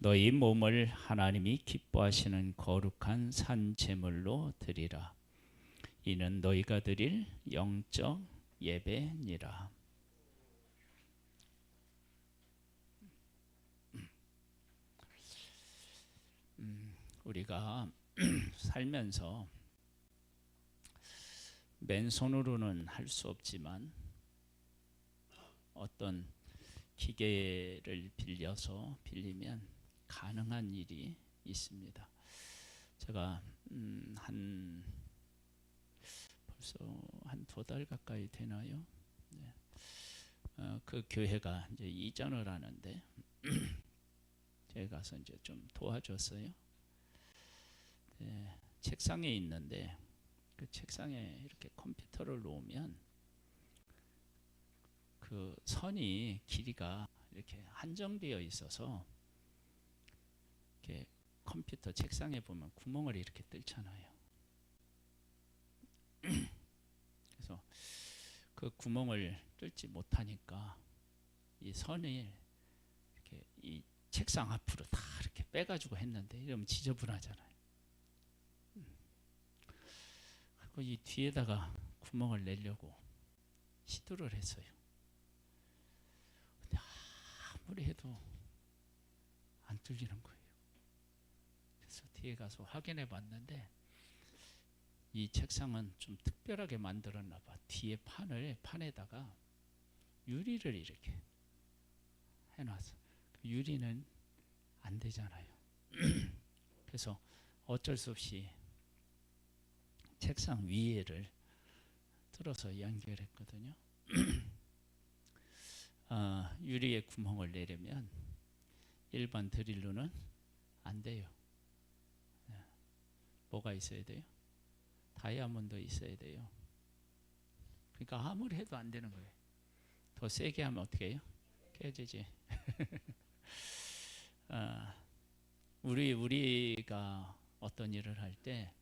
너희 몸을 하나님이 기뻐하시는 거룩한 산 제물로 드리라. 이는 너희가 드릴 영적 예배니라. 우리가 살면서 맨손으로는 할 수 없지만 어떤 기계를 빌리면 가능한 일이 있습니다. 제가 벌써 한 2달 가까이 되나요? 네. 그 교회가 이제 이전을 하는데 제가 가서 이제 좀 도와줬어요. 네. 책상에 있는데 그 책상에 이렇게 컴퓨터를 놓으면 그 선이 길이가 이렇게 한정되어 있어서 이렇게 컴퓨터 책상에 보면 구멍을 이렇게 뚫잖아요. 그래서 그 구멍을 뚫지 못하니까 이 선을 이렇게 이 책상 앞으로 다 이렇게 빼가지고 했는데 이러면 지저분하잖아요. 그리고 이 뒤에다가 구멍을 내려고 시도를 했어요. 근데 아무리 해도 안 뚫리는 거예요. 그래서 뒤에 가서 확인해 봤는데 이 책상은 좀 특별하게 만들었나 봐. 뒤에 판에다가 유리를 이렇게 해놨어. 유리는 안 되잖아요. 그래서 어쩔 수 없이 책상 위에를 뚫어서 연결했거든요. 유리에 구멍을 내려면 일반 드릴로는 안 돼요. 뭐가 있어야 돼요? 다이아몬드 있어야 돼요. 그러니까 아무리 해도 안 되는 거예요. 더 세게 하면 어떻게 해요? 깨지지. 우리가 어떤 일을 할 때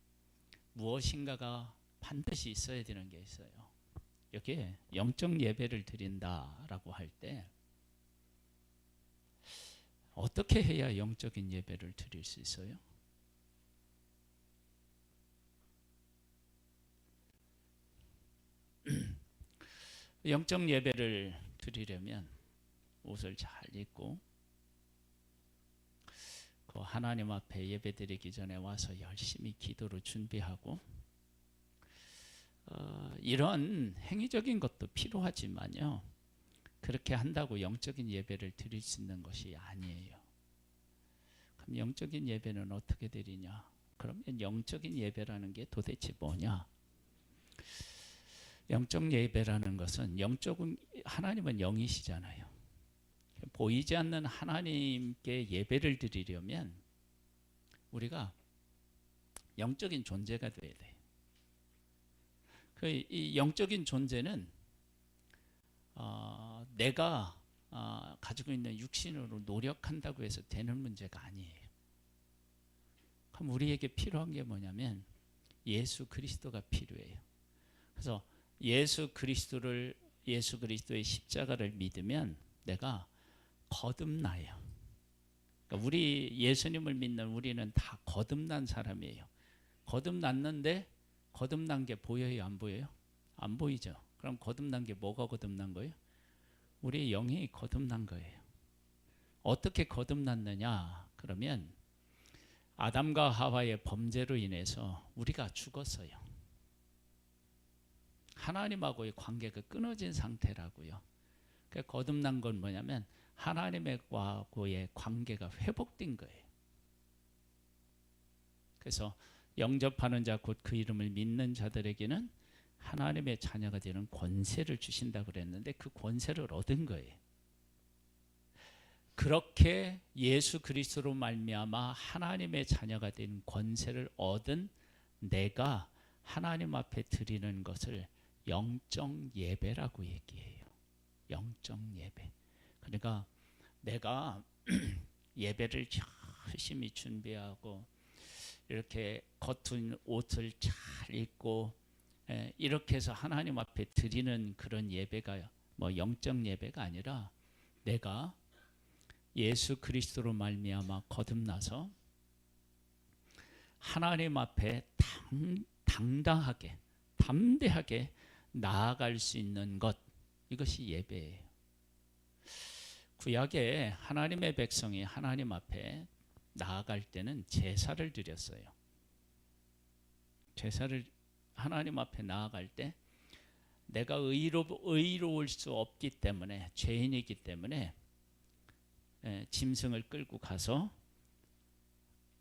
무엇인가가 반드시 있어야 되는 게 있어요. 이렇게 영적 예배를 드린다라고 할 때 어떻게 해야 영적인 예배를 드릴 수 있어요? 영적 예배를 드리려면 옷을 잘 입고 그 하나님 앞에 예배 드리기 전에 와서 열심히 기도로 준비하고 이런 행위적인 것도 필요하지만요. 그렇게 한다고 영적인 예배를 드릴 수 있는 것이 아니에요. 그럼 영적인 예배는 어떻게 드리냐? 그러면 영적인 예배라는 게 도대체 뭐냐? 영적 예배라는 것은 하나님은 영이시잖아요. 보이지 않는 하나님께 예배를 드리려면 우리가 영적인 존재가 돼야 돼요. 이 영적인 존재는 내가 가지고 있는 육신으로 노력한다고 해서 되는 문제가 아니에요. 그럼 우리에게 필요한 게 뭐냐면 예수 그리스도가 필요해요. 그래서 예수 그리스도의 십자가를 믿으면 내가 거듭나요. 그러니까 우리 예수님을 믿는 우리는 다 거듭난 사람이에요. 거듭났는데 거듭난 게 보여요, 안 보여요? 안 보이죠. 그럼 거듭난 게 뭐가 거듭난 거예요? 우리의 영이 거듭난 거예요. 어떻게 거듭났느냐? 그러면 아담과 하와의 범죄로 인해서 우리가 죽었어요. 하나님하고의 관계가 끊어진 상태라고요. 그러니까 거듭난 건 뭐냐면 하나님과의 관계가 회복된 거예요. 그래서 영접하는 자 곧 그 이름을 믿는 자들에게는 하나님의 자녀가 되는 권세를 주신다고 그랬는데 그 권세를 얻은 거예요. 그렇게 예수 그리스도로 말미암아 하나님의 자녀가 된 권세를 얻은 내가 하나님 앞에 드리는 것을 영적 예배라고 얘기해요. 영적 예배. 그러니까 내가 예배를 열심히 준비하고 이렇게 겉은 옷을 잘 입고 이렇게 해서 하나님 앞에 드리는 그런 예배가 뭐 영적 예배가 아니라 내가 예수 그리스도로 말미암아 거듭나서 하나님 앞에 당당하게 담대하게 나아갈 수 있는 것, 이것이 예배예요. 구약에 하나님의 백성이 하나님 앞에 나아갈 때는 제사를 드렸어요. 제사를 하나님 앞에 나아갈 때 내가 의로울 수 없기 때문에, 죄인이기 때문에 짐승을 끌고 가서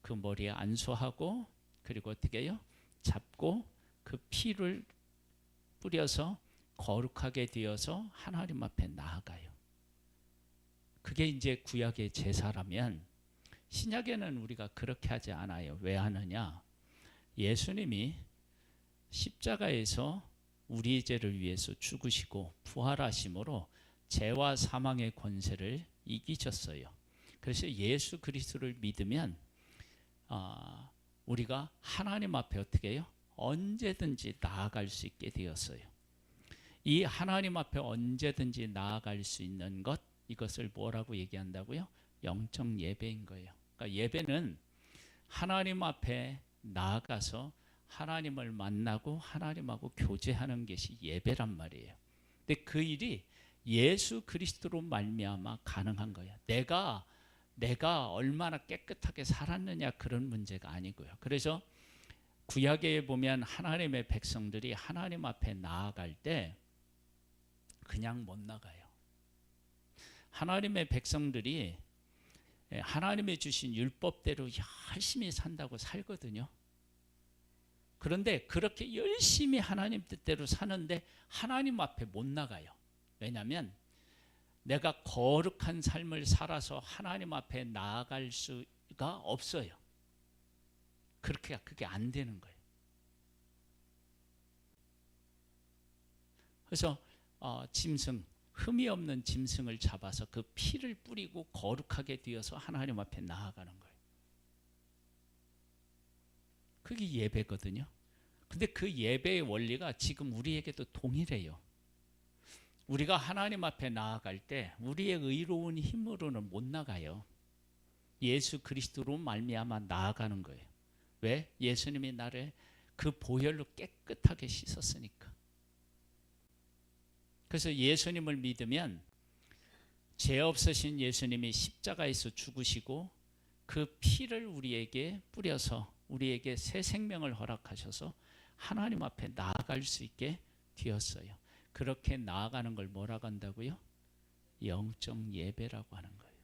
그 머리에 안수하고, 그리고 어떻게 해요? 잡고 그 피를 뿌려서 거룩하게 되어서 하나님 앞에 나아가요. 그게 이제 구약의 제사라면, 신약에는 우리가 그렇게 하지 않아요. 왜 하느냐? 예수님이 십자가에서 우리의 죄를 위해서 죽으시고 부활하심으로 죄와 사망의 권세를 이기셨어요. 그래서 예수 그리스도를 믿으면 우리가 하나님 앞에 어떻게 해요? 언제든지 나아갈 수 있게 되었어요. 이 하나님 앞에 언제든지 나아갈 수 있는 것, 이것을 뭐라고 얘기한다고요? 영적 예배인 거예요. 그러니까 예배는 하나님 앞에 나아가서 하나님을 만나고 하나님하고 교제하는 것이 예배란 말이에요. 근데 그 일이 예수 그리스도로 말미암아 가능한 거예요. 내가 얼마나 깨끗하게 살았느냐, 그런 문제가 아니고요. 그래서 구약에 보면 하나님의 백성들이 하나님 앞에 나아갈 때 그냥 못 나가요. 하나님의 백성들이 하나님의 주신 율법대로 열심히 산다고 살거든요. 그런데 그렇게 열심히 하나님 뜻대로 사는데 하나님 앞에 못 나가요. 왜냐하면 내가 거룩한 삶을 살아서 하나님 앞에 나아갈 수가 없어요. 그게 안 되는 거예요. 그래서 짐승, 흠이 없는 짐승을 잡아서 그 피를 뿌리고 거룩하게 되어서 하나님 앞에 나아가는 거예요. 그게 예배거든요. 근데 그 예배의 원리가 지금 우리에게도 동일해요. 우리가 하나님 앞에 나아갈 때 우리의 의로운 힘으로는 못 나가요. 예수 그리스도로 말미암아 나아가는 거예요. 왜? 예수님이 나를 그 보혈로 깨끗하게 씻었으니까. 그래서 예수님을 믿으면 죄 없으신 예수님이 십자가에서 죽으시고 그 피를 우리에게 뿌려서 우리에게 새 생명을 허락하셔서 하나님 앞에 나아갈 수 있게 되었어요. 그렇게 나아가는 걸 뭐라고 한다고요? 영적 예배라고 하는 거예요.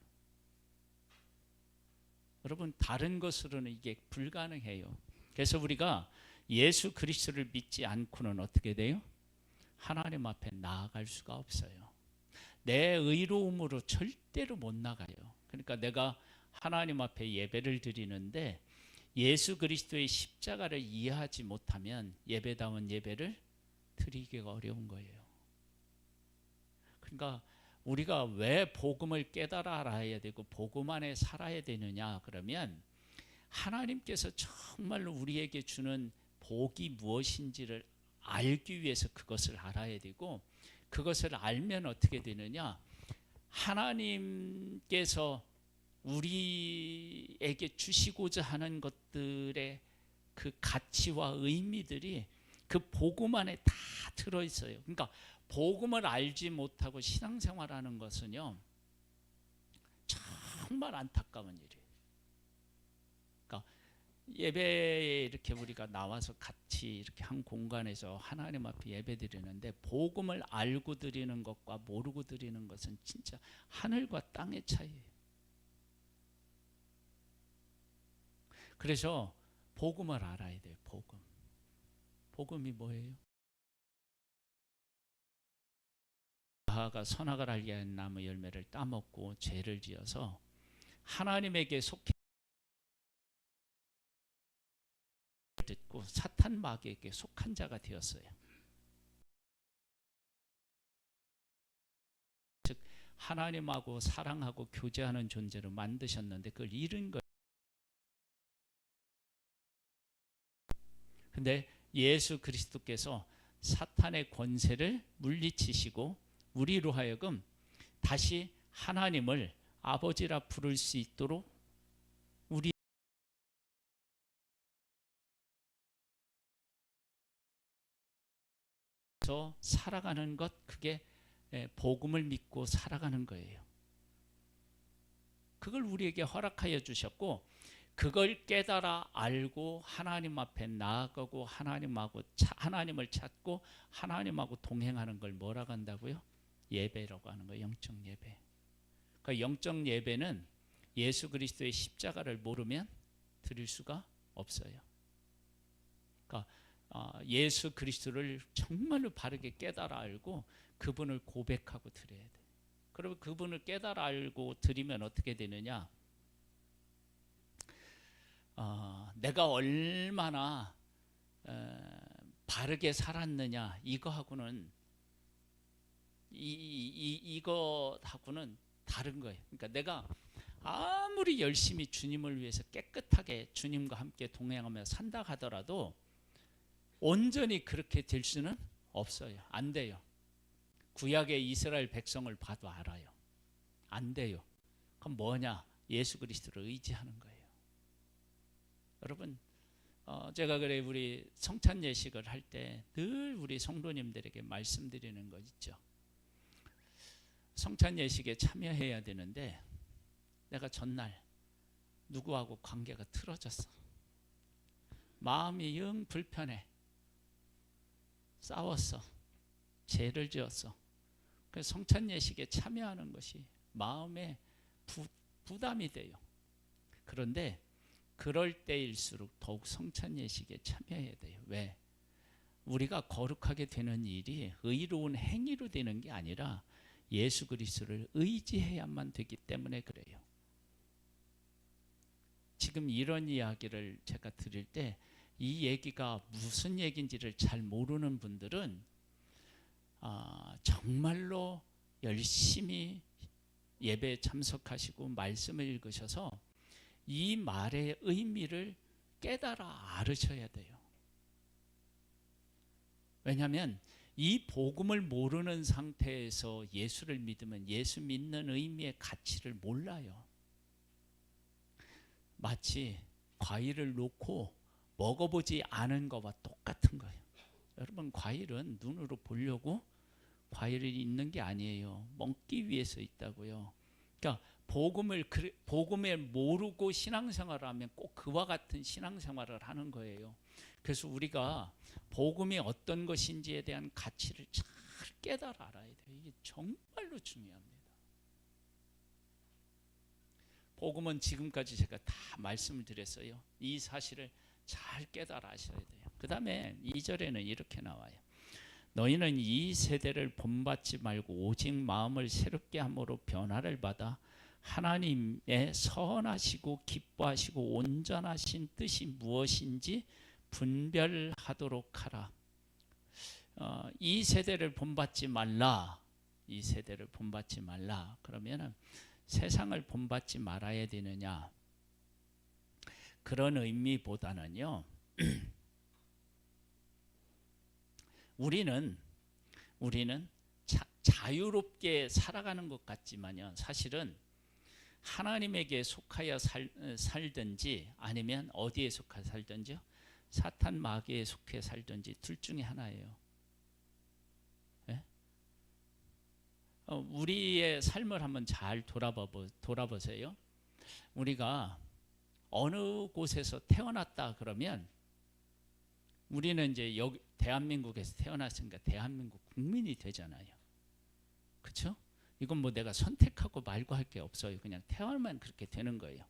여러분, 다른 것으로는 이게 불가능해요. 그래서 우리가 예수 그리스도를 믿지 않고는 어떻게 돼요? 하나님 앞에 나아갈 수가 없어요. 내 의로움으로 절대로 못 나가요. 그러니까 내가 하나님 앞에 예배를 드리는데 예수 그리스도의 십자가를 이해하지 못하면 예배다운 예배를 드리기가 어려운 거예요. 그러니까 우리가 왜 복음을 깨달아 알아야 되고 복음 안에 살아야 되느냐, 그러면 하나님께서 정말로 우리에게 주는 복이 무엇인지를 알기 위해서 그것을 알아야 되고, 그것을 알면 어떻게 되느냐, 하나님께서 우리에게 주시고자 하는 것들의 그 가치와 의미들이 그 복음 안에 다 들어있어요. 그러니까 복음을 알지 못하고 신앙생활하는 것은요, 정말 안타까운 일이에요. 그러니까 예배에 이렇게 우리가 나와서 같이 이렇게 한 공간에서 하나님 앞에 예배 드리는데 복음을 알고 드리는 것과 모르고 드리는 것은 진짜 하늘과 땅의 차이예요. 그래서 복음을 알아야 돼요. 복음이 뭐예요? 아하가 선악을 알게 한 나무 열매를 따먹고 죄를 지어서 하나님에게 속해 듣고 사탄 마귀에게 속한 자가 되었어요. 즉 하나님하고 사랑하고 교제하는 존재로 만드셨는데 그걸 잃은 거예요. 근데 예수 그리스도께서 사탄의 권세를 물리치시고 우리로 하여금 다시 하나님을 아버지라 부를 수 있도록 우리 살아가는 것, 그게 복음을 믿고 살아가는 거예요. 그걸 우리에게 허락하여 주셨고, 그걸 깨달아 알고 하나님 앞에 나아가고 하나님을 찾고 하나님하고 동행하는 걸 뭐라고 한다고요? 예배라고 하는 거예요. 영적 예배. 그러니까 영적 예배는 예수 그리스도의 십자가를 모르면 드릴 수가 없어요. 그러니까 예수 그리스도를 정말로 바르게 깨달아 알고 그분을 고백하고 드려야 돼요. 그러면 그분을 깨달아 알고 드리면 어떻게 되느냐? 내가 얼마나 바르게 살았느냐, 이거하고는 이거하고는 다른 거예요. 그러니까 내가 아무리 열심히 주님을 위해서 깨끗하게 주님과 함께 동행하며 산다 하더라도 온전히 그렇게 될 수는 없어요. 안 돼요. 구약의 이스라엘 백성을 봐도 알아요. 안 돼요. 그럼 뭐냐? 예수 그리스도를 의지하는 거예요. 여러분, 제가 그래 우리 성찬 예식을 할 때 늘 우리 성도님들에게 말씀드리는 거 있죠. 성찬 예식에 참여해야 되는데 내가 전날 누구하고 관계가 틀어졌어. 마음이 영 불편해. 싸웠어. 죄를 지었어. 그래서 성찬 예식에 참여하는 것이 마음에 부담이 돼요. 그런데 그럴 때일수록 더욱 성찬 예식에 참여해야 돼요. 왜? 우리가 거룩하게 되는 일이 의로운 행위로 되는 게 아니라 예수 그리스도를 의지해야만 되기 때문에 그래요. 지금 이런 이야기를 제가 드릴 때 이 얘기가 무슨 얘기인지를 잘 모르는 분들은 정말로 열심히 예배에 참석하시고 말씀을 읽으셔서 이 말의 의미를 깨달아 알으셔야 돼요. 왜냐하면 이 복음을 모르는 상태에서 예수를 믿으면 예수 믿는 의미의 가치를 몰라요. 마치 과일을 놓고 먹어보지 않은 것과 똑같은 거예요. 여러분, 과일은 눈으로 보려고 과일이 있는 게 아니에요. 먹기 위해서 있다고요. 그러니까 복음을 모르고 신앙생활을 하면 꼭 그와 같은 신앙생활을 하는 거예요. 그래서 우리가 복음이 어떤 것인지에 대한 가치를 잘 깨달아 알아야 돼요. 이게 정말로 중요합니다. 복음은 지금까지 제가 다 말씀을 드렸어요. 이 사실을 잘 깨달아 아셔야 돼요. 그 다음에 2절에는 이렇게 나와요. 너희는 이 세대를 본받지 말고 오직 마음을 새롭게 함으로 변화를 받아 하나님의 선하시고 기뻐하시고 온전하신 뜻이 무엇인지 분별하도록 하라. 이 세대를 본받지 말라. 이 세대를 본받지 말라. 그러면은 세상을 본받지 말아야 되느냐? 그런 의미보다는요. 우리는 자유롭게 살아가는 것 같지만요. 사실은 하나님에게 속하여 살든지 아니면 어디에 속하여 살든지요. 사탄 마귀에 속해 살든지 둘 중에 하나예요. 네? 우리의 삶을 한번 잘 돌아보세요. 우리가 어느 곳에서 태어났다 그러면 우리는 이제 여기 대한민국에서 태어났으니까 대한민국 국민이 되잖아요. 그렇죠? 이건 뭐 내가 선택하고 말고 할 게 없어요. 그냥 태어나면 그렇게 되는 거예요.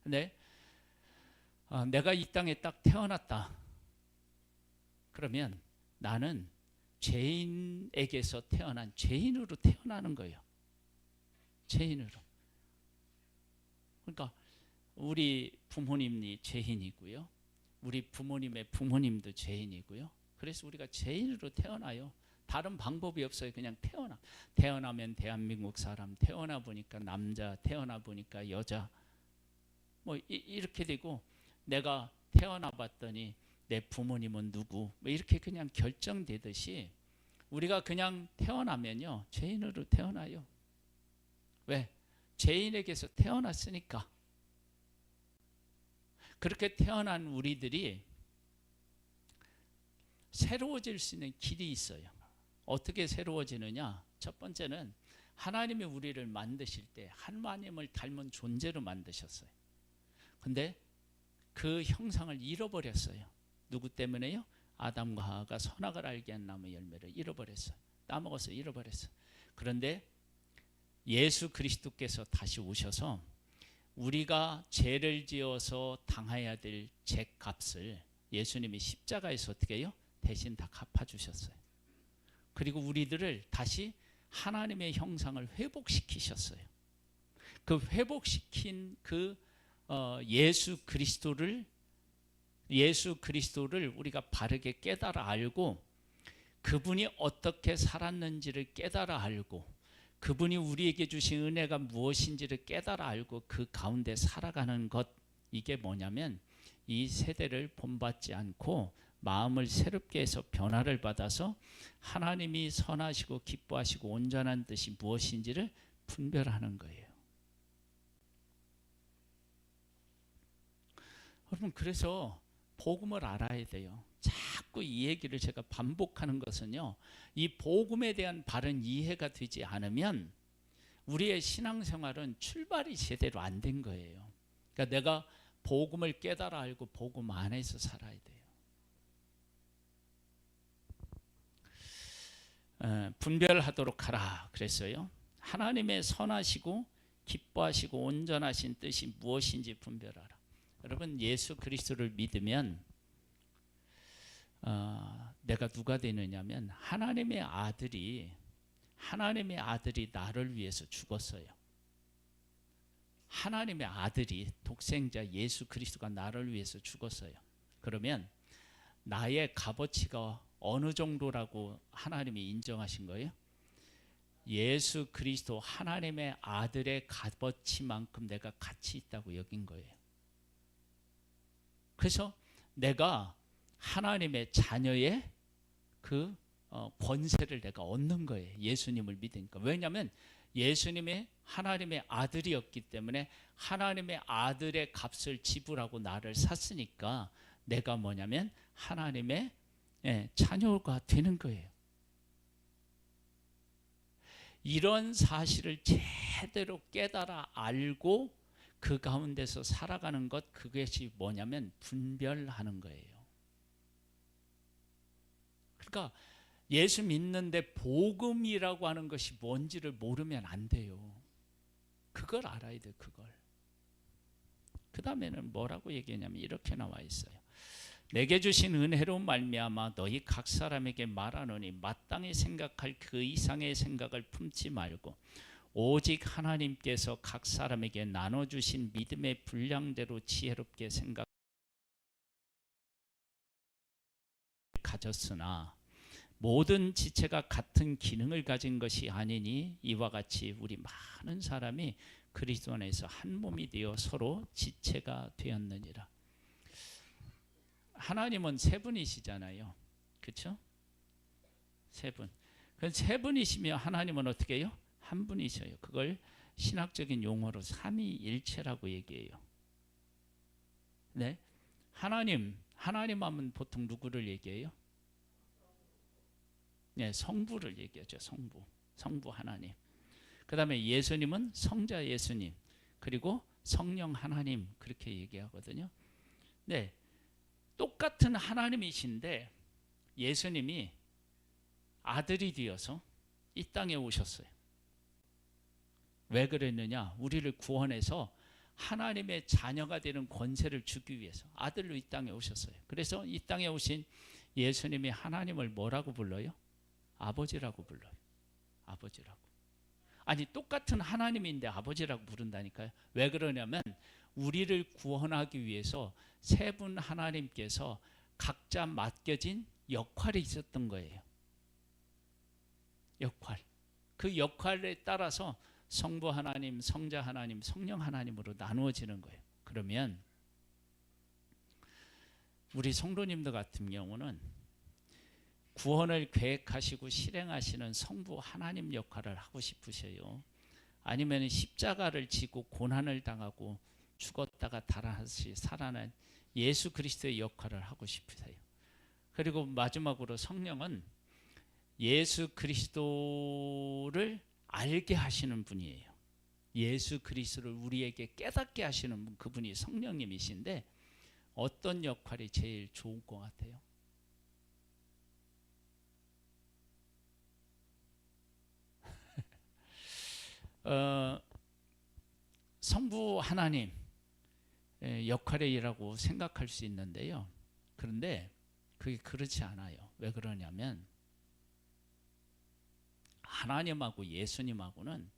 근데 내가 이 땅에 딱 태어났다. 그러면 나는 죄인에게서 태어난 죄인으로 태어나는 거예요. 죄인으로. 그러니까 우리 부모님이 죄인이고요. 우리 부모님의 부모님도 죄인이고요. 그래서 우리가 죄인으로 태어나요. 다른 방법이 없어요. 그냥 태어나면 대한민국 사람, 태어나 보니까 남자, 태어나 보니까 여자, 뭐 이렇게 되고 내가 태어나 봤더니 내 부모님은 누구, 뭐 이렇게 그냥 결정되듯이 우리가 그냥 태어나면요 죄인으로 태어나요. 왜? 죄인에게서 태어났으니까. 그렇게 태어난 우리들이 새로워질 수 있는 길이 있어요. 어떻게 새로워지느냐? 첫 번째는 하나님이 우리를 만드실 때 하나님을 닮은 존재로 만드셨어요. 근데 그 형상을 잃어버렸어요. 누구 때문에요? 아담과 하와가 선악을 알게 한 나무 열매를 잃어버렸어요. 따먹어서 잃어버렸어요. 그런데 예수 그리스도께서 다시 오셔서 우리가 죄를 지어서 당해야 될 죄값을 예수님이 십자가에서 어떻게 해요? 대신 다 갚아주셨어요. 그리고 우리들을 다시 하나님의 형상을 회복시키셨어요. 그 회복시킨 그 예수 그리스도를 우리가 바르게 깨달아 알고 그분이 어떻게 살았는지를 깨달아 알고 그분이 우리에게 주신 은혜가 무엇인지를 깨달아 알고 그 가운데 살아가는 것, 이게 뭐냐면 이 세대를 본받지 않고 마음을 새롭게 해서 변화를 받아서 하나님이 선하시고 기뻐하시고 온전한 뜻이 무엇인지를 분별하는 거예요. 여러분, 그래서 복음을 알아야 돼요. 자꾸 이 얘기를 제가 반복하는 것은요, 이 복음에 대한 바른 이해가 되지 않으면 우리의 신앙생활은 출발이 제대로 안 된 거예요. 그러니까 내가 복음을 깨달아 알고 복음 안에서 살아야 돼요. 분별하도록 하라 그랬어요. 하나님의 선하시고 기뻐하시고 온전하신 뜻이 무엇인지 분별하라. 여러분, 예수 그리스도를 믿으면 내가 누가 되느냐면 하나님의 아들이 나를 위해서 죽었어요. 하나님의 아들이 독생자 예수 그리스도가 나를 위해서 죽었어요. 그러면 나의 값어치가 어느 정도라고 하나님이 인정하신 거예요? 예수 그리스도 하나님의 아들의 값어치만큼 내가 가치 있다고 여긴 거예요. 그래서 내가 하나님의 자녀의 그 권세를 내가 얻는 거예요. 예수님을 믿으니까. 왜냐하면 예수님이 하나님의 아들이었기 때문에 하나님의 아들의 값을 지불하고 나를 샀으니까 내가 뭐냐면 하나님의 자녀가 되는 거예요. 이런 사실을 제대로 깨달아 알고 그 가운데서 살아가는 것, 그것이 뭐냐면 분별하는 거예요. 그러니까 예수 믿는데 복음이라고 하는 것이 뭔지를 모르면 안 돼요. 그걸 알아야 돼요. 그걸. 그 다음에는 뭐라고 얘기하냐면 이렇게 나와 있어요. 내게 주신 은혜로 말미암아 너희 각 사람에게 말하노니 마땅히 생각할 그 이상의 생각을 품지 말고 오직 하나님께서 각 사람에게 나눠주신 믿음의 분량대로 지혜롭게 생각 가졌으나 모든 지체가 같은 기능을 가진 것이 아니니 이와 같이 우리 많은 사람이 그리스도 안에서 한 몸이 되어 서로 지체가 되었느니라. 하나님은 세 분이시잖아요. 그렇죠? 세 분. 그 세 분이시며 하나님은 어떻게 해요? 한 분이셔요. 그걸 신학적인 용어로 삼위일체라고 얘기해요. 네, 하나님 하면 보통 누구를 얘기해요? 네, 성부를 얘기하죠. 성부 하나님. 그 다음에 예수님은 성자 예수님, 그리고 성령 하나님, 그렇게 얘기하거든요. 네, 똑같은 하나님이신데 예수님이 아들이 되어서 이 땅에 오셨어요. 왜 그랬느냐? 우리를 구원해서 하나님의 자녀가 되는 권세를 주기 위해서 아들로 이 땅에 오셨어요. 그래서 이 땅에 오신 예수님이 하나님을 뭐라고 불러요? 아버지라고 불러요. 아버지라고. 아니, 똑같은 하나님인데 아버지라고 부른다니까요. 왜 그러냐면 우리를 구원하기 위해서 세 분 하나님께서 각자 맡겨진 역할이 있었던 거예요. 역할. 그 역할에 따라서 성부 하나님, 성자 하나님, 성령 하나님으로 나누어지는 거예요. 그러면 우리 성도님들 같은 경우는 구원을 계획하시고 실행하시는 성부 하나님 역할을 하고 싶으셔요? 아니면 십자가를 지고 고난을 당하고 죽었다가 다시 살아난 예수 그리스도의 역할을 하고 싶으세요? 그리고 마지막으로 성령은 예수 그리스도를 알게 하시는 분이에요. 예수 그리스도를 우리에게 깨닫게 하시는 분, 그분이 성령님이신데 어떤 역할이 제일 좋은 것 같아요? 성부 하나님 역할이라고 생각할 수 있는데요. 그런데 그게 그렇지 않아요. 왜 그러냐면 하나님하고 예수님하고는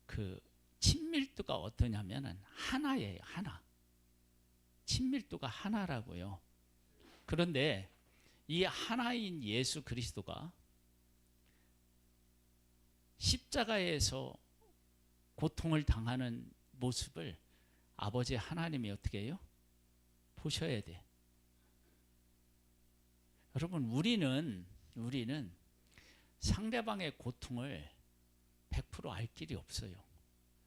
그 친밀도가 어떠냐면 하나예요. 하나. 친밀도가 하나라고요. 그런데 이 하나인 예수 그리스도가 십자가에서 고통을 당하는 모습을 아버지 하나님이 어떻게 해요? 보셔야 돼. 여러분, 우리는 상대방의 고통을 100% 알 길이 없어요.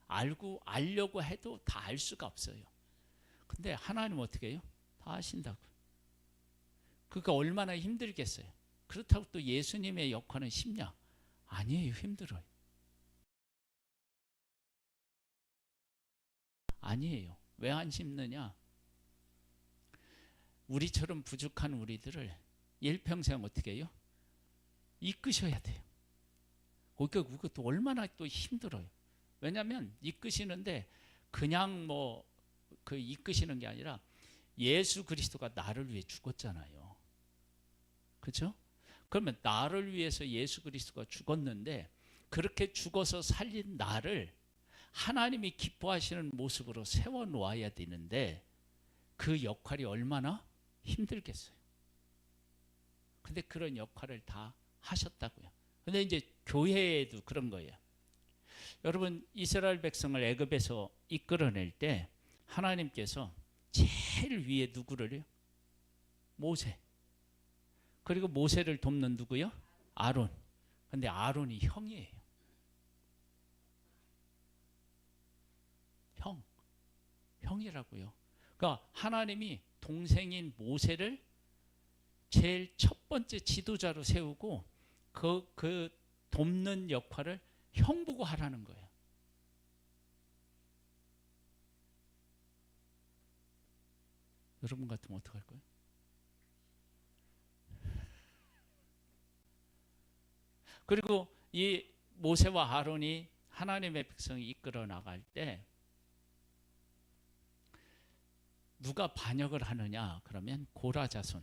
알려고 해도 다 알 수가 없어요. 근데 하나님은 어떻게 해요? 다 아신다고. 그러니까 얼마나 힘들겠어요. 그렇다고 또 예수님의 역할은 쉽냐? 아니에요. 힘들어요. 아니에요. 왜 안 쉽느냐? 우리처럼 부족한 우리들을 일평생 어떻게 해요? 이끄셔야 돼요. 그것도 얼마나 또 힘들어요. 왜냐하면 이끄시는데 그냥 그 이끄시는 게 아니라 예수 그리스도가 나를 위해 죽었잖아요. 그렇죠? 그러면 나를 위해서 예수 그리스도가 죽었는데 그렇게 죽어서 살린 나를 하나님이 기뻐하시는 모습으로 세워놓아야 되는데 그 역할이 얼마나 힘들겠어요. 근데 그런 역할을 다 하셨다고요. 근데 이제 교회에도 그런 거예요. 여러분, 이스라엘 백성을 애굽에서 이끌어낼 때 하나님께서 제일 위에 누구를요? 모세. 그리고 모세를 돕는 누구요? 아론. 근데 아론이 형이에요. 형이라고요. 그러니까 하나님이 동생인 모세를 제일 첫 번째 지도자로 세우고 그 돕는 역할을 형 보고 하라는 거예요. 여러분 같으면 어떡할 거예요? 그리고 이 모세와 아론이 하나님의 백성이 이끌어 나갈 때 누가 반역을 하느냐? 그러면 고라 자손.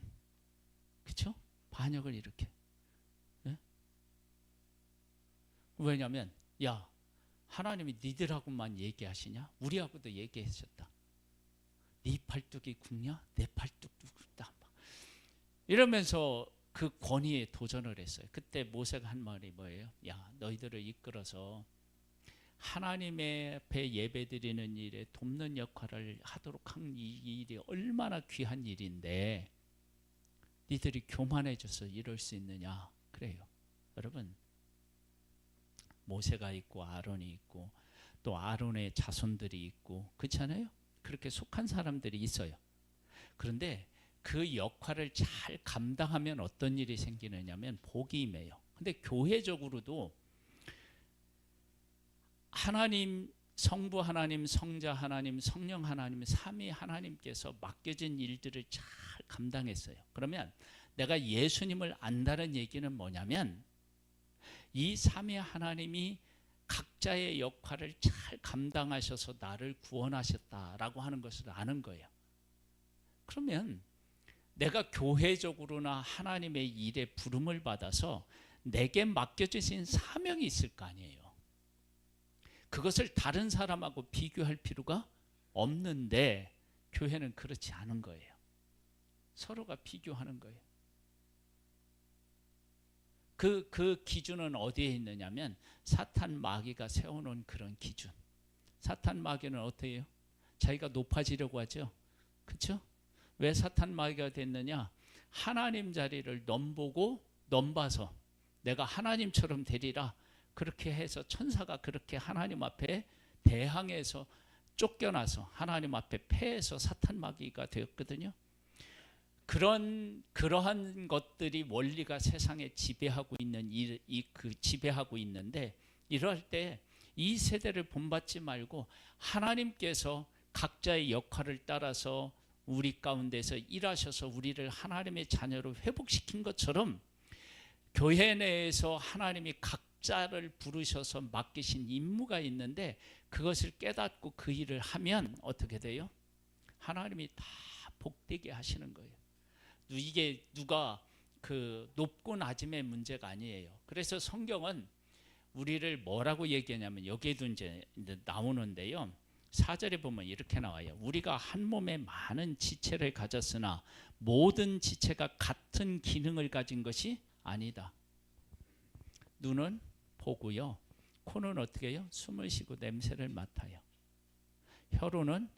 그렇죠? 반역을 일으켜. 네? 왜냐하면 야, 하나님이 니들하고만 얘기하시냐? 우리하고도 얘기하셨다. 네 팔뚝이 굵냐? 내 팔뚝도 굵다. 이러면서 그 권위에 도전을 했어요. 그때 모세가 한 말이 뭐예요? 야, 너희들을 이끌어서 하나님의 앞에 예배드리는 일에 돕는 역할을 하도록 한 이 일이 얼마나 귀한 일인데 니들이 교만해져서 이럴 수 있느냐? 그래요. 여러분, 모세가 있고 아론이 있고 또 아론의 자손들이 있고 그렇잖아요? 그렇게 속한 사람들이 있어요. 그런데 그 역할을 잘 감당하면 어떤 일이 생기느냐면 복이 임해요. 근데 교회적으로도 하나님, 성부 하나님, 성자 하나님, 성령 하나님, 삼위 하나님께서 맡겨진 일들을 잘 감당했어요. 그러면 내가 예수님을 안다는 얘기는 뭐냐면 이 삼위 하나님이 각자의 역할을 잘 감당하셔서 나를 구원하셨다라고 하는 것을 아는 거예요. 그러면 내가 교회적으로나 하나님의 일에 부름을 받아서 내게 맡겨주신 사명이 있을 거 아니에요. 그것을 다른 사람하고 비교할 필요가 없는데 교회는 그렇지 않은 거예요. 서로가 비교하는 거예요. 그 기준은 어디에 있느냐면 사탄 마귀가 세워놓은 그런 기준. 사탄 마귀는 어떻게 해요? 자기가 높아지려고 하죠. 그렇죠? 왜 사탄 마귀가 됐느냐? 하나님 자리를 넘보고 넘봐서 내가 하나님처럼 되리라. 그렇게 해서 천사가 그렇게 하나님 앞에 대항해서 쫓겨나서 하나님 앞에 패해서 사탄 마귀가 되었거든요. 그러한 것들이 원리가 세상에 지배하고 있는 지배하고 있는데, 이럴 때 이 세대를 본받지 말고 하나님께서 각자의 역할을 따라서 우리 가운데서 일하셔서 우리를 하나님의 자녀로 회복시킨 것처럼, 교회 내에서 하나님이 각자를 부르셔서 맡기신 임무가 있는데, 그것을 깨닫고 그 일을 하면 어떻게 돼요? 하나님이 다 복되게 하시는 거예요. 이게 누가 그 높고 낮음의 문제가 아니에요. 그래서 성경은 우리를 뭐라고 얘기하냐면, 여기에도 이제 나오는데요, 4절에 보면 이렇게 나와요. 우리가 한 몸에 많은 지체를 가졌으나 모든 지체가 같은 기능을 가진 것이 아니다. 눈은 보고요, 코는 어떻게 해요? 숨을 쉬고 냄새를 맡아요. 혀로는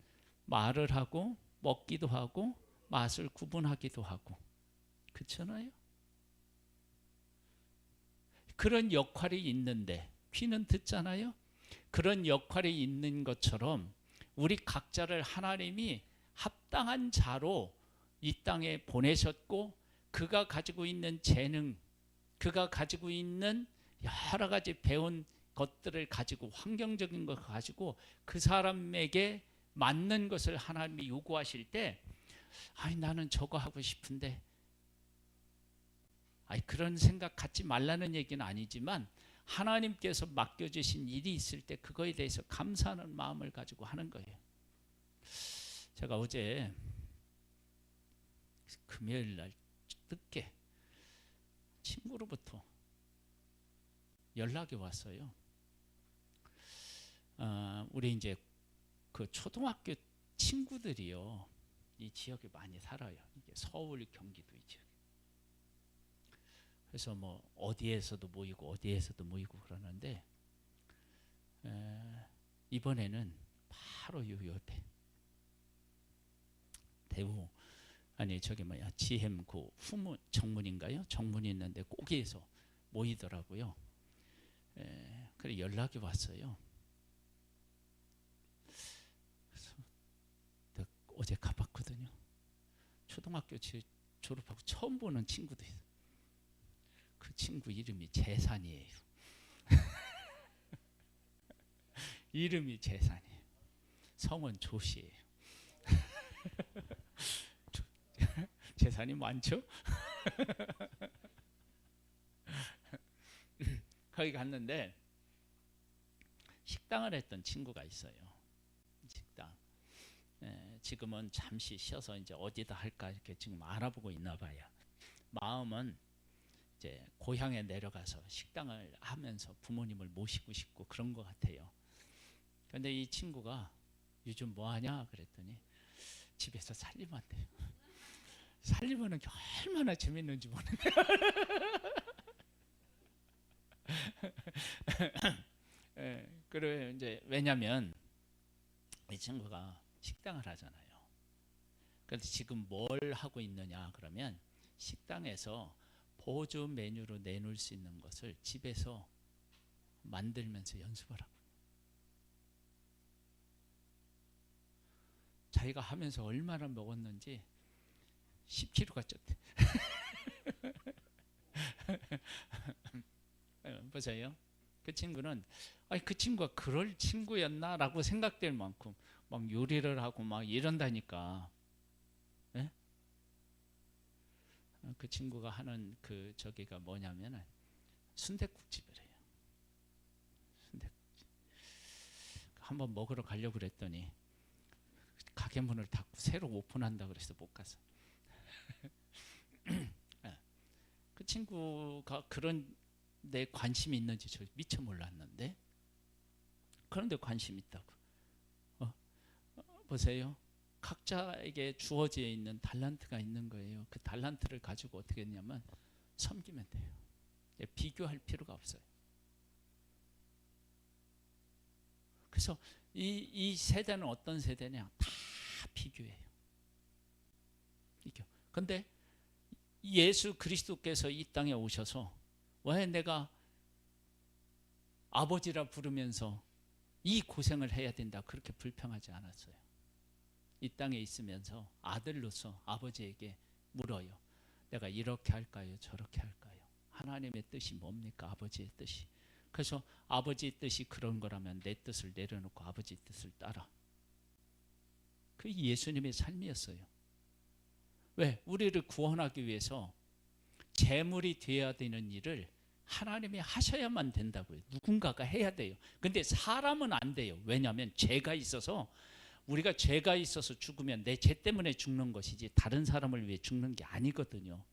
말을 하고 먹기도 하고 맛을 구분하기도 하고, 그렇잖아요. 그런 역할이 있는데, 귀는 듣잖아요. 그런 역할이 있는 것처럼 우리 각자를 하나님이 합당한 자로 이 땅에 보내셨고, 그가 가지고 있는 재능, 그가 가지고 있는 여러 가지 배운 것들을 가지고, 환경적인 것 가지고 그 사람에게 맞는 것을 하나님이 요구하실 때, 아니 나는 저거 하고 싶은데, 아니 그런 생각 갖지 말라는 얘기는 아니지만, 하나님께서 맡겨주신 일이 있을 때 그거에 대해서 감사하는 마음을 가지고 하는 거예요. 제가 어제 금요일 날 늦게 친구로부터 연락이 왔어요. 우리 이제 그 초등학교 친구들이요, 이 지역에 많이 살아요. 이게 서울, 경기도 이 지역. 그래서 뭐 어디에서도 모이고 어디에서도 모이고 그러는데, 이번에는 바로 요 옆에 대우, 아니 저기 뭐야, 지햄 그 후문 정문인가요? 정문이 있는데 거기에서 모이더라고요. 그래 연락이 왔어요. 그래서 어제 가봤거든요. 초등학교 졸업하고 처음 보는 친구도 있어요. 그 친구 이름이 재산이에요. 이름이 재산이에요. 성은 조씨예요. 재산이 많죠? 거기 갔는데 식당을 했던 친구가 있어요. 식당. 지금은 잠시 쉬어서 이제 어디다 할까 이렇게 지금 알아보고 있나 봐요. 마음은 이제 고향에 내려가서 식당을 하면서 부모님을 모시고 싶고 그런 것 같아요. 그런데 이 친구가 요즘 뭐 하냐 그랬더니 집에서 살림만 돼요. 살림하는 게 얼마나 재밌는지 모르겠네. 그래 이제 왜냐면 이 친구가 식당을 하잖아요. 그런데 지금 뭘 하고 있느냐 그러면, 식당에서 보조 메뉴로 내놓을 수 있는 것을 집에서 만들면서 연습하라고. 자기가 하면서 얼마나 먹었는지 10kg가 쪘대. 보세요. 그 친구는 그 친구가 그럴 친구였나라고 생각될 만큼 막 요리를 하고 막 이런다니까. 네? 그 친구가 하는 그 저기가 뭐냐면은 순댓국집을 해요. 순댓국집. 한번 먹으러 가려고 그랬더니 가게 문을 닫고 새로 오픈한다 그래서 못 가서. 그 친구가 그런 데 관심이 있는지 저 미처 몰랐는데, 그런데 관심 있다고. 보세요. 각자에게 주어져 있는 달란트가 있는 거예요. 그 달란트를 가지고 어떻게 했냐면 섬기면 돼요. 비교할 필요가 없어요. 그래서 이 세대는 어떤 세대냐? 다 비교해요. 그런데 예수 그리스도께서 이 땅에 오셔서 왜 내가 아버지라 부르면서 이 고생을 해야 된다 그렇게 불평하지 않았어요. 이 땅에 있으면서 아들로서 아버지에게 물어요. 내가 이렇게 할까요? 저렇게 할까요? 하나님의 뜻이 뭡니까? 아버지의 뜻이. 그래서 아버지의 뜻이 그런 거라면 내 뜻을 내려놓고 아버지 뜻을 따라. 그게 예수님의 삶이었어요. 왜? 우리를 구원하기 위해서 제물이 되어야 되는 일을 하나님이 하셔야만 된다고요. 누군가가 해야 돼요. 근데 사람은 안 돼요. 왜냐하면 죄가 있어서, 우리가 죄가 있어서 죽으면 내 죄 때문에 죽는 것이지 다른 사람을 위해 죽는 게 아니거든요.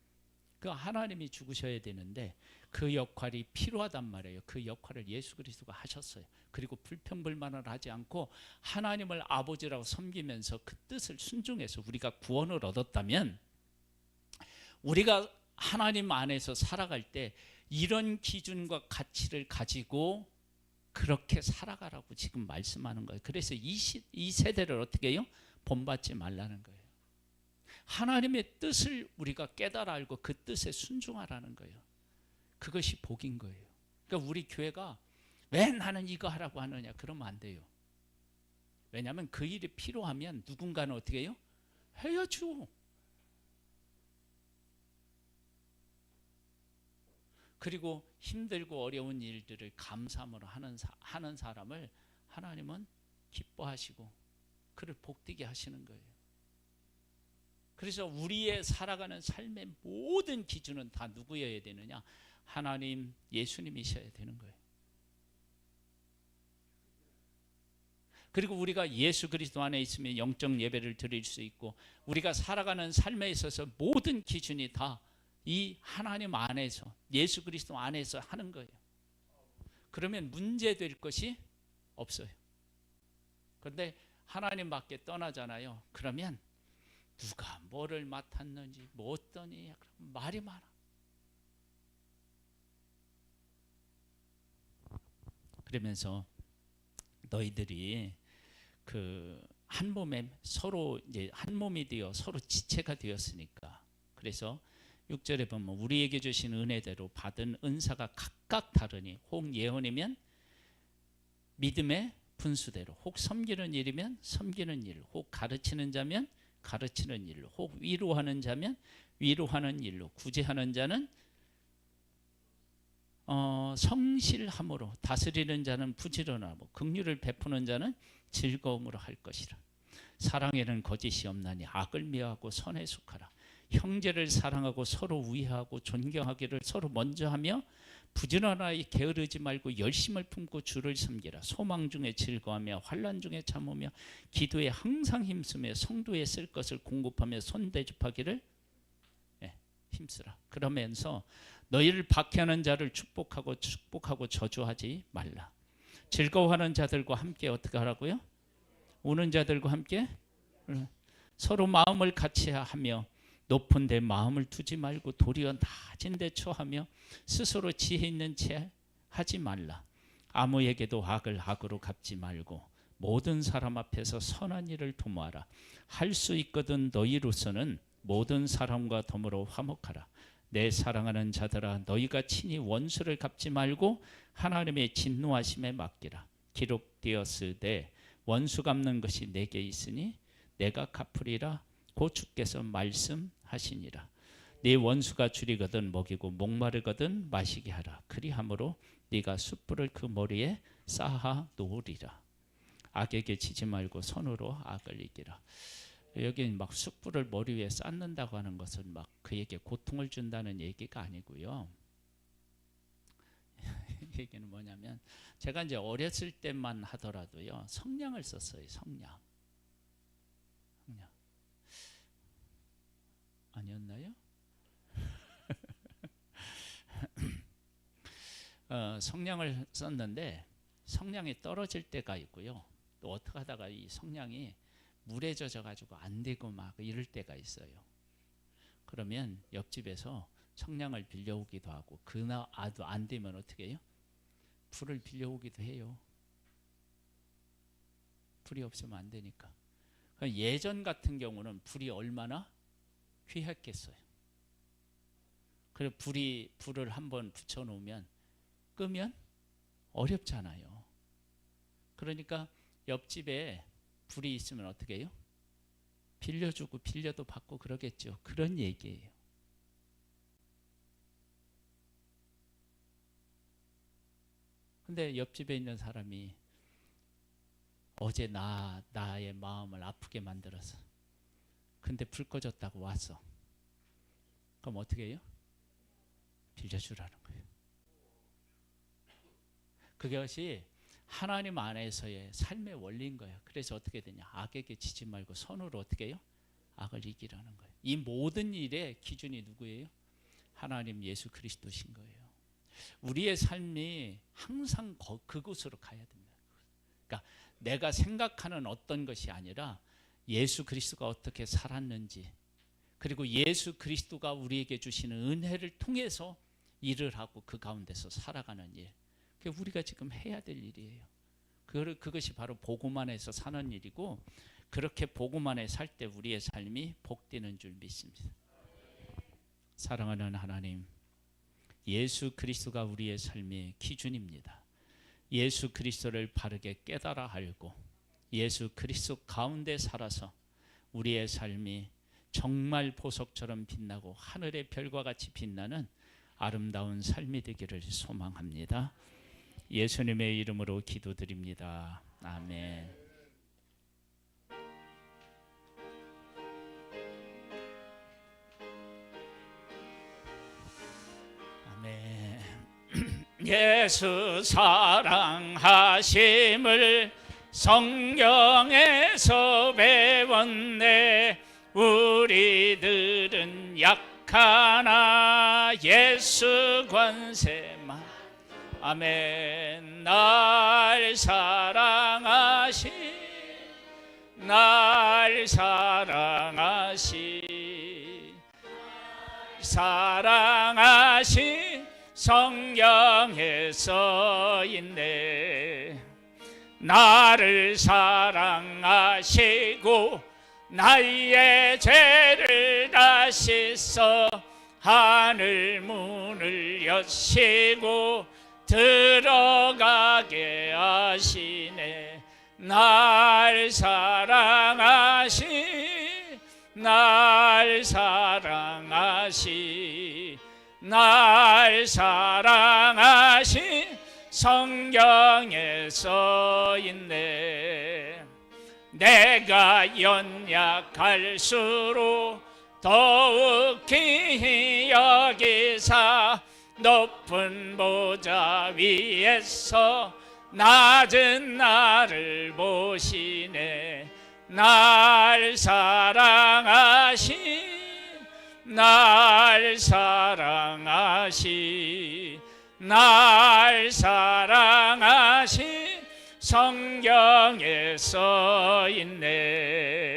그 하나님이 죽으셔야 되는데 그 역할이 필요하단 말이에요. 그 역할을 예수 그리스도가 하셨어요. 그리고 불평불만을 하지 않고 하나님을 아버지라고 섬기면서 그 뜻을 순종해서 우리가 구원을 얻었다면, 우리가 하나님 안에서 살아갈 때 이런 기준과 가치를 가지고 그렇게 살아가라고 지금 말씀하는 거예요. 그래서 이 세대를 어떻게 해요? 본받지 말라는 거예요. 하나님의 뜻을 우리가 깨달아 알고 그 뜻에 순종하라는 거예요. 그것이 복인 거예요. 그러니까 우리 교회가 왜 나는 이거 하라고 하느냐 그러면 안 돼요. 왜냐하면 그 일이 필요하면 누군가는 어떻게 해요? 해야죠. 그리고 힘들고 어려운 일들을 감사함으로 하는 사람을 하나님은 기뻐하시고 그를 복되게 하시는 거예요. 그래서 우리의 살아가는 삶의 모든 기준은 다 누구여야 되느냐? 하나님, 예수님이셔야 되는 거예요. 그리고 우리가 예수 그리스도 안에 있으면 영적 예배를 드릴 수 있고, 우리가 살아가는 삶에 있어서 모든 기준이 다 이 하나님 안에서, 예수 그리스도 안에서 하는 거예요. 그러면 문제될 것이 없어요. 그런데 하나님 밖에 떠나잖아요. 그러면 누가 뭐를 맡았는지 뭐 어떠니 말이 많아. 그러면서 너희들이 그 한 몸에 서로 이제 한 몸이 되어 서로 지체가 되었으니까. 그래서 6절에 보면 우리에게 주신 은혜대로 받은 은사가 각각 다르니, 혹 예언이면 믿음의 분수대로, 혹 섬기는 일이면 섬기는 일, 혹 가르치는 자면 가르치는 일로, 혹 위로하는 자면 위로하는 일로, 구제하는 자는 성실함으로, 다스리는 자는 부지런하고, 긍휼을 베푸는 자는 즐거움으로 할 것이라. 사랑에는 거짓이 없나니 악을 미워하고 선에 속하라. 형제를 사랑하고 서로 우애하고 존경하기를 서로 먼저 하며 부지런하게 게으르지 말고 열심을 품고 주를 섬기라. 소망 중에 즐거워하며 환난 중에 참으며 기도에 항상 힘쓰며 성도에 쓸 것을 공급하며 손대접하기를 힘쓰라. 그러면서 너희를 박해하는 자를 축복하고 저주하지 말라. 즐거워하는 자들과 함께 어떻게 하라고요? 우는 자들과 함께 서로 마음을 같이 하며 높은 데 마음을 두지 말고 도리어 낮은 데 처하며 스스로 지혜 있는 채 하지 말라. 아무에게도 악을 악으로 갚지 말고 모든 사람 앞에서 선한 일을 도모하라. 할 수 있거든 너희로서는 모든 사람과 더불어 화목하라. 내 사랑하는 자들아, 너희가 친히 원수를 갚지 말고 하나님의 진노하심에 맡기라. 기록되었으되 원수 갚는 것이 내게 있으니 내가 갚으리라. 곧 주께서 말씀하시니라. 네 원수가 줄이거든 먹이고 목마르거든 마시게 하라. 그리함으로 네가 숯불을 그 머리에 쌓아 놓으리라. 악에게 지지 말고 손으로 악을 이기라. 여기는 막 숯불을 머리 위에 쌓는다고 하는 것은 막 그에게 고통을 준다는 얘기가 아니고요. 얘기는 뭐냐면, 제가 이제 어렸을 때만 하더라도요 성냥을 썼어요. 성냥. 아니었나요? 성냥을 썼는데 성냥이 떨어질 때가 있고요. 또 어떻게 하다가 이 성냥이 물에 젖어 가지고 안 되고 막 이럴 때가 있어요. 그러면 옆집에서 성냥을 빌려오기도 하고, 그나 아도 안 되면 어떻게 해요? 불을 빌려오기도 해요. 불이 없으면 안 되니까. 예전 같은 경우는 불이 얼마나 귀했겠어요. 그래 불을 한번 붙여놓으면 끄면 어렵잖아요. 그러니까 옆집에 불이 있으면 어떻게 해요? 빌려주고 빌려도 받고 그러겠죠. 그런 얘기예요. 근데 옆집에 있는 사람이 어제 나의 마음을 아프게 만들어서 근데 불 꺼졌다고 왔어. 그럼 어떻게 해요? 빌려주라는 거예요. 그것이 하나님 안에서의 삶의 원리인 거예요. 그래서 어떻게 되냐? 악에게 지지 말고 선으로 어떻게 해요? 악을 이기라는 거예요. 이 모든 일의 기준이 누구예요? 하나님 예수 그리스도신 거예요. 우리의 삶이 항상 그곳으로 가야 됩니다. 그러니까 내가 생각하는 어떤 것이 아니라 예수 그리스도가 어떻게 살았는지, 그리고 예수 그리스도가 우리에게 주시는 은혜를 통해서 일을 하고 그 가운데서 살아가는 일, 그게 우리가 지금 해야 될 일이에요. 그것이 바로 복음 안에서 사는 일이고, 그렇게 복음 안에 살 때 우리의 삶이 복되는 줄 믿습니다. 사랑하는 하나님, 예수 그리스도가 우리의 삶의 기준입니다. 예수 그리스도를 바르게 깨달아 알고 예수 그리스도 가운데 살아서 우리의 삶이 정말 보석처럼 빛나고 하늘의 별과 같이 빛나는 아름다운 삶이 되기를 소망합니다. 예수님의 이름으로 기도드립니다. 아멘. 아멘. 예수 사랑하심을 성경에서 배웠네. 우리들은 약하나 예수 권세만. 아멘. 날 사랑하신 성경에 써 있네. 나를 사랑하시고 나의 죄를 다 씻어 하늘 문을 여시고 들어가게 하시네. 날 사랑하신 성경에 써 있네. 내가 연약할수록 더욱 귀히 여기사 높은 보좌 위에서 낮은 나를 보시네. 날 사랑하신 성경에 써 있네.